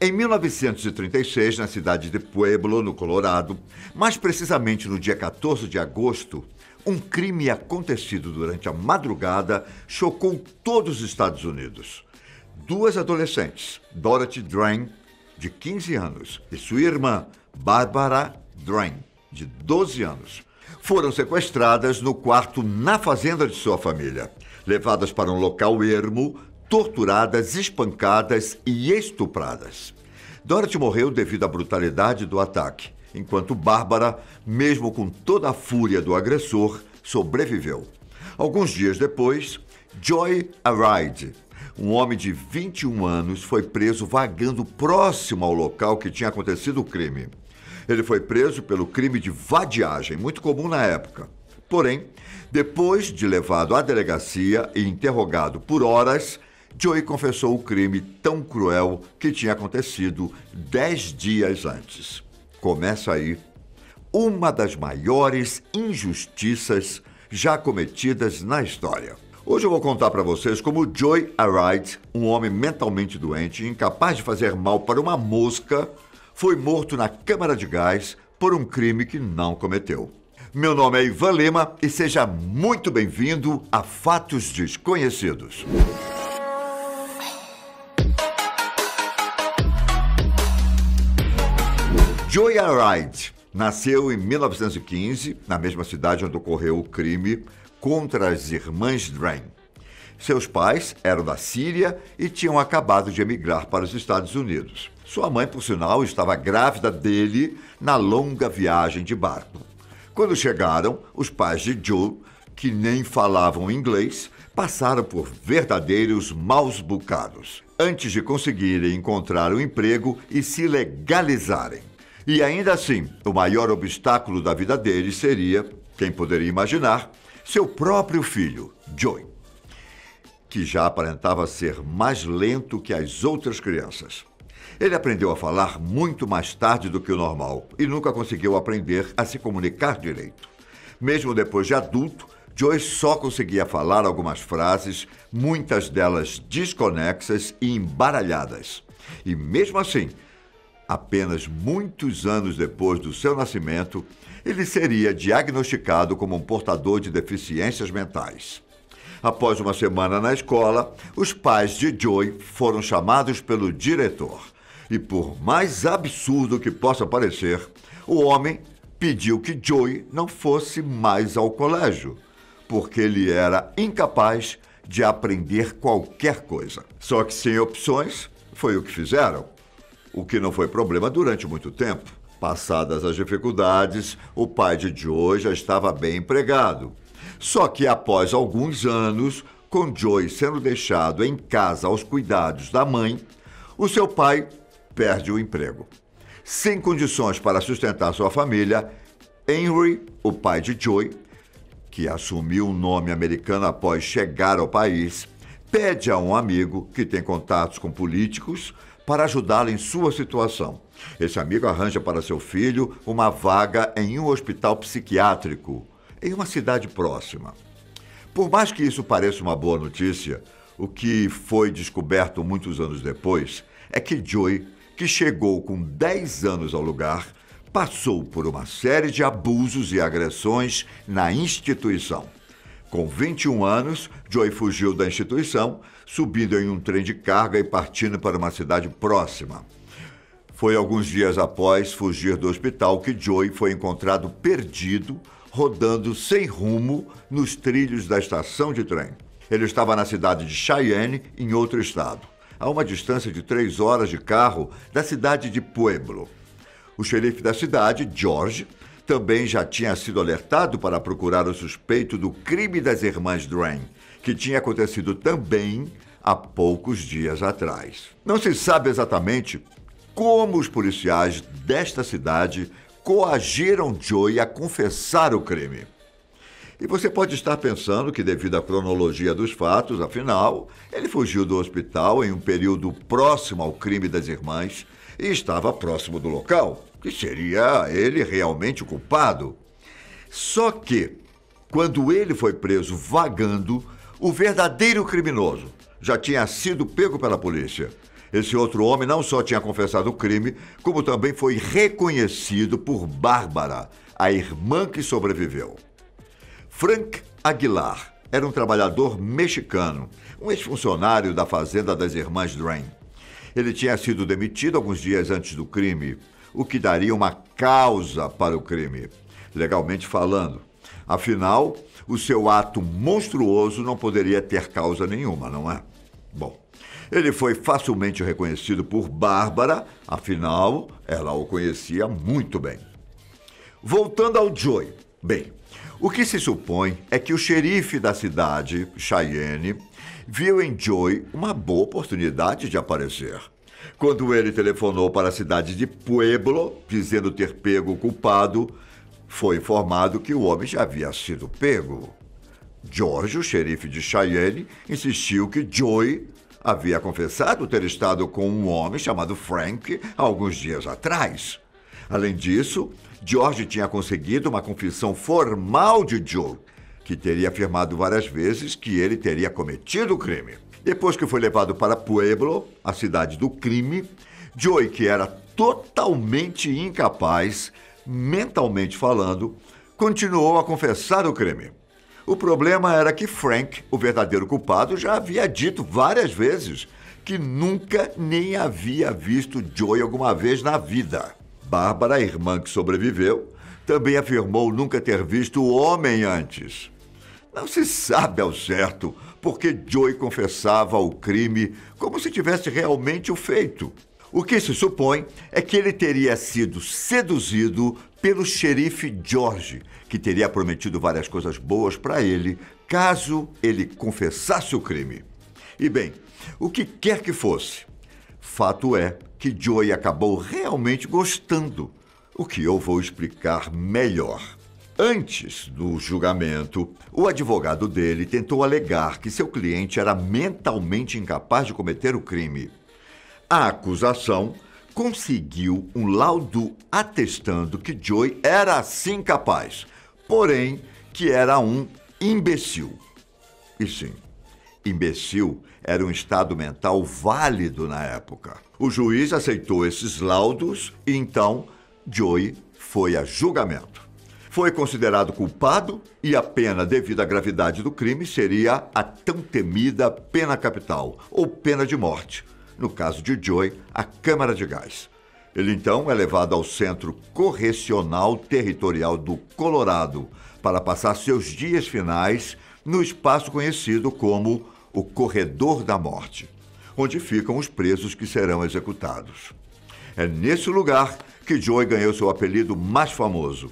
Em 1936, na cidade de Pueblo, no Colorado, mais precisamente no dia 14 de agosto, um crime acontecido durante a madrugada chocou todos os Estados Unidos. Duas adolescentes, Dorothy Drain, de 15 anos, e sua irmã, Barbara Drain, de 12 anos, foram sequestradas no quarto na fazenda de sua família, levadas para um local ermo, torturadas, espancadas e estupradas. Dorothy morreu devido à brutalidade do ataque, enquanto Bárbara, mesmo com toda a fúria do agressor, sobreviveu. Alguns dias depois, Joy Aride, um homem de 21 anos, foi preso vagando próximo ao local que tinha acontecido o crime. Ele foi preso pelo crime de vadiagem, muito comum na época. Porém, depois de levado à delegacia e interrogado por horas, Joey confessou o crime tão cruel que tinha acontecido 10 dias antes. Começa aí uma das maiores injustiças já cometidas na história. Hoje eu vou contar para vocês como Joy Aride, um homem mentalmente doente, incapaz de fazer mal para uma mosca, foi morto na câmara de gás por um crime que não cometeu. Meu nome é Ivan Lima e seja muito bem-vindo a Fatos Desconhecidos. Joy Aride nasceu em 1915, na mesma cidade onde ocorreu o crime contra as irmãs Drain. Seus pais eram da Síria e tinham acabado de emigrar para os Estados Unidos. Sua mãe, por sinal, estava grávida dele na longa viagem de barco. Quando chegaram, os pais de Joe, que nem falavam inglês, passaram por verdadeiros maus bocados, antes de conseguirem encontrar um emprego e se legalizarem. E ainda assim, o maior obstáculo da vida deles seria, quem poderia imaginar, seu próprio filho, Joey, que já aparentava ser mais lento que as outras crianças. Ele aprendeu a falar muito mais tarde do que o normal e nunca conseguiu aprender a se comunicar direito. Mesmo depois de adulto, Joey só conseguia falar algumas frases, muitas delas desconexas e embaralhadas. E mesmo assim, apenas muitos anos depois do seu nascimento, ele seria diagnosticado como um portador de deficiências mentais. Após uma semana na escola, os pais de Joey foram chamados pelo diretor. E por mais absurdo que possa parecer, o homem pediu que Joey não fosse mais ao colégio, porque ele era incapaz de aprender qualquer coisa. Só que sem opções, foi o que fizeram. O que não foi problema durante muito tempo. Passadas as dificuldades, o pai de Joey já estava bem empregado. Só que após alguns anos, com Joey sendo deixado em casa aos cuidados da mãe, o seu pai perde o emprego. Sem condições para sustentar sua família, Henry, o pai de Joey, que assumiu um nome americano após chegar ao país, pede a um amigo que tem contatos com políticos para ajudá-lo em sua situação. Esse amigo arranja para seu filho uma vaga em um hospital psiquiátrico, em uma cidade próxima. Por mais que isso pareça uma boa notícia, o que foi descoberto muitos anos depois é que Joey, que chegou com 10 anos ao lugar, passou por uma série de abusos e agressões na instituição. Com 21 anos, Joey fugiu da instituição, subindo em um trem de carga e partindo para uma cidade próxima. Foi alguns dias após fugir do hospital que Joey foi encontrado perdido, rodando sem rumo nos trilhos da estação de trem. Ele estava na cidade de Cheyenne, em outro estado, a uma distância de 3 horas de carro da cidade de Pueblo. O xerife da cidade, George, também já tinha sido alertado para procurar o suspeito do crime das irmãs Drain, que tinha acontecido também há poucos dias atrás. Não se sabe exatamente como os policiais desta cidade coagiram Joey a confessar o crime. E você pode estar pensando que, devido à cronologia dos fatos, afinal, ele fugiu do hospital em um período próximo ao crime das irmãs e estava próximo do local, que seria ele realmente o culpado. Só que, quando ele foi preso vagando, o verdadeiro criminoso já tinha sido pego pela polícia. Esse outro homem não só tinha confessado o crime, como também foi reconhecido por Bárbara, a irmã que sobreviveu. Frank Aguilar era um trabalhador mexicano, um ex-funcionário da fazenda das Irmãs Drain. Ele tinha sido demitido alguns dias antes do crime, o que daria uma causa para o crime, legalmente falando. Afinal, o seu ato monstruoso não poderia ter causa nenhuma, não é? Bom, ele foi facilmente reconhecido por Bárbara, afinal, ela o conhecia muito bem. Voltando ao Joey. Bem, o que se supõe é que o xerife da cidade, Cheyenne, viu em Joey uma boa oportunidade de aparecer. Quando ele telefonou para a cidade de Pueblo, dizendo ter pego o culpado, foi informado que o homem já havia sido pego. George, o xerife de Cheyenne, insistiu que Joey havia confessado ter estado com um homem chamado Frank alguns dias atrás. Além disso, George tinha conseguido uma confissão formal de Joey, que teria afirmado várias vezes que ele teria cometido o crime. Depois que foi levado para Pueblo, a cidade do crime, Joey, que era totalmente incapaz, mentalmente falando, continuou a confessar o crime. O problema era que Frank, o verdadeiro culpado, já havia dito várias vezes que nunca nem havia visto Joey alguma vez na vida. Bárbara, a irmã que sobreviveu, também afirmou nunca ter visto o homem antes. Não se sabe ao certo porque Joey confessava o crime como se tivesse realmente o feito. O que se supõe é que ele teria sido seduzido pelo xerife George, que teria prometido várias coisas boas para ele caso ele confessasse o crime. E bem, o que quer que fosse, fato é que Joey acabou realmente gostando, o que eu vou explicar melhor. Antes do julgamento, o advogado dele tentou alegar que seu cliente era mentalmente incapaz de cometer o crime. A acusação conseguiu um laudo atestando que Joey era assim capaz, porém que era um imbecil. E sim, imbecil era um estado mental válido na época. O juiz aceitou esses laudos e então Joey foi a julgamento. Foi considerado culpado e a pena, devido à gravidade do crime, seria a tão temida pena capital, ou pena de morte. No caso de Joey, a câmara de gás. Ele então é levado ao Centro Correcional Territorial do Colorado para passar seus dias finais no espaço conhecido como o Corredor da Morte, onde ficam os presos que serão executados. É nesse lugar que Joey ganhou seu apelido mais famoso,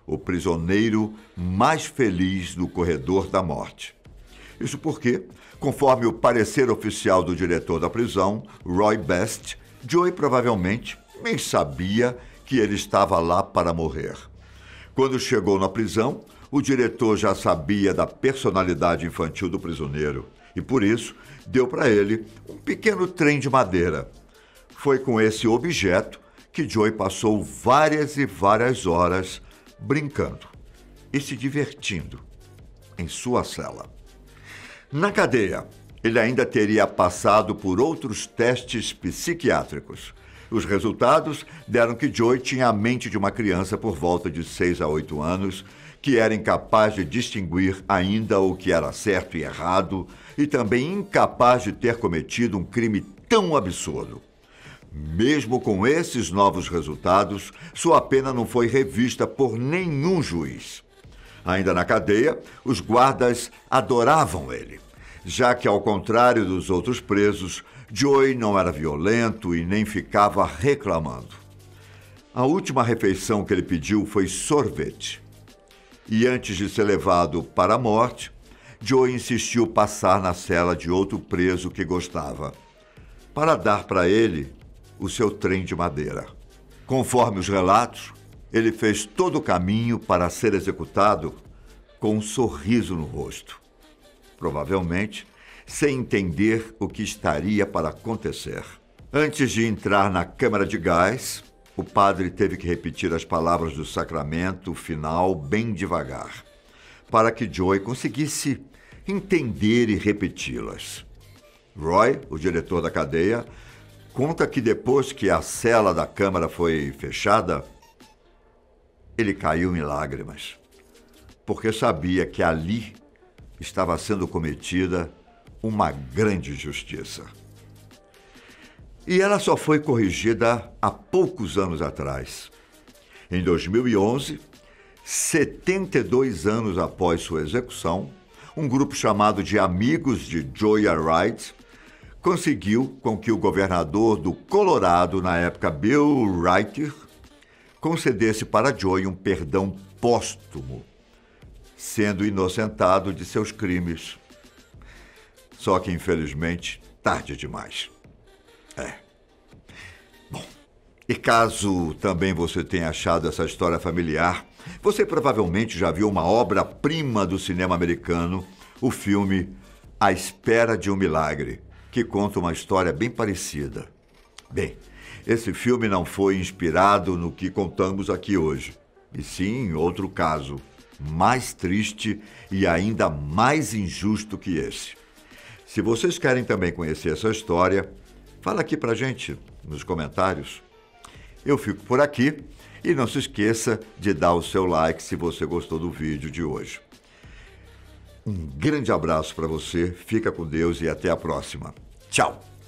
o prisioneiro mais feliz do Corredor da Morte. Isso porque, conforme o parecer oficial do diretor da prisão, Roy Best, Joey provavelmente nem sabia que ele estava lá para morrer. Quando chegou na prisão, o diretor já sabia da personalidade infantil do prisioneiro e, por isso, deu para ele um pequeno trem de madeira. Foi com esse objeto que Joey passou várias e várias horas brincando e se divertindo em sua cela. Na cadeia, ele ainda teria passado por outros testes psiquiátricos. Os resultados deram que Joey tinha a mente de uma criança por volta de 6 a 8 anos, que era incapaz de distinguir ainda o que era certo e errado, e também incapaz de ter cometido um crime tão absurdo. Mesmo com esses novos resultados, sua pena não foi revista por nenhum juiz. Ainda na cadeia, os guardas adoravam ele, já que, ao contrário dos outros presos, Joey não era violento e nem ficava reclamando. A última refeição que ele pediu foi sorvete. E antes de ser levado para a morte, Joey insistiu passar na cela de outro preso que gostava, para dar para ele o seu trem de madeira. Conforme os relatos, ele fez todo o caminho para ser executado com um sorriso no rosto, provavelmente sem entender o que estaria para acontecer. Antes de entrar na câmara de gás, o padre teve que repetir as palavras do sacramento final bem devagar, para que Joey conseguisse entender e repeti-las. Roy, o diretor da cadeia, conta que depois que a cela da câmara foi fechada, ele caiu em lágrimas, porque sabia que ali estava sendo cometida uma grande injustiça. E ela só foi corrigida há poucos anos atrás. Em 2011, 72 anos após sua execução, um grupo chamado de Amigos de Joyride conseguiu com que o governador do Colorado, na época Bill Reiter, concedesse para Joy um perdão póstumo, sendo inocentado de seus crimes. Só que, infelizmente, tarde demais. Bom, e caso também você tenha achado essa história familiar, você provavelmente já viu uma obra-prima do cinema americano, o filme A Espera de um Milagre, que conta uma história bem parecida. Bem, esse filme não foi inspirado no que contamos aqui hoje, e sim em outro caso, mais triste e ainda mais injusto que esse. Se vocês querem também conhecer essa história, fala aqui pra gente nos comentários. Eu fico por aqui e não se esqueça de dar o seu like se você gostou do vídeo de hoje. Um grande abraço para você, fica com Deus e até a próxima. Tchau!